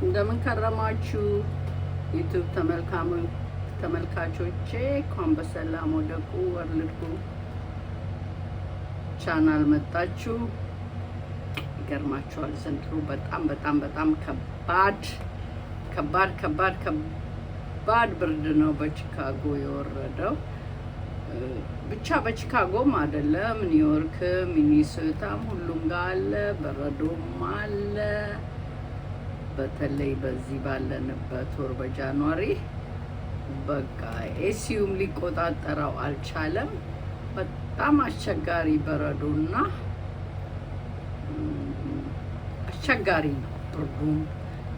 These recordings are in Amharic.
እንደምን ከረማችሁ ዩቲዩብ ተመልካቾቼ፣ እንኳን በሰላም ወደ ወርልድ ቻናል መጣችሁ። ይገርማችኋል፣ ዘንድሮ በጣም ከባድ ብርድ ነው በቺካጎ የወረደው። ብቻ በቺካጎም አይደለም፣ ኒውዮርክ፣ ሚኒሶታም ሁሉም ጋር አለ፣ በረዶም አለ። በተለይ በዚህ ባለንበት ወር በጃንዋሪ በቃ ኤሲዩም ሊቆጣጠረው አልቻለም። በጣም አስቸጋሪ በረዶና አስቸጋሪ ነው ብርዱም።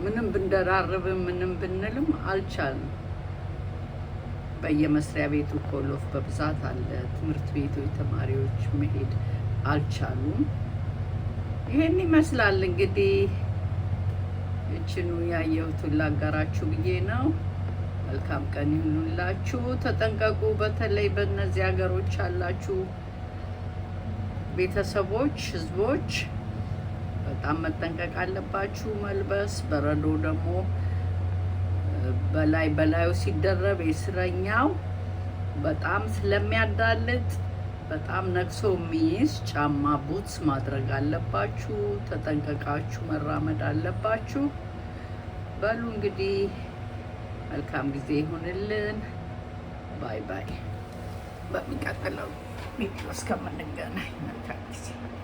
ምንም ብንደራርብም ምንም ብንልም አልቻልም። በየመስሪያ ቤቱ ኮሎፍ በብዛት አለ። ትምህርት ቤቶች ተማሪዎች መሄድ አልቻሉም። ይሄን ይመስላል እንግዲህ። እችኑ ያየሁትን ላጋራችሁ ብዬ ነው። መልካም ቀን ይሁንላችሁ። ተጠንቀቁ። በተለይ በእነዚህ ሀገሮች ያላችሁ ቤተሰቦች፣ ህዝቦች በጣም መጠንቀቅ አለባችሁ። መልበስ በረዶ ደግሞ በላዩ ሲደረብ የስረኛው በጣም ስለሚያዳልጥ በጣም ነክሶ የሚይዝ ጫማ ቡትስ ማድረግ አለባችሁ። ተጠንቀቃችሁ መራመድ አለባችሁ። በሉ እንግዲህ መልካም ጊዜ ይሁንልን። ባይ ባይ። በሚቀጥለው ቪዲዮ እስከምንገናኝ መልካም ጊዜ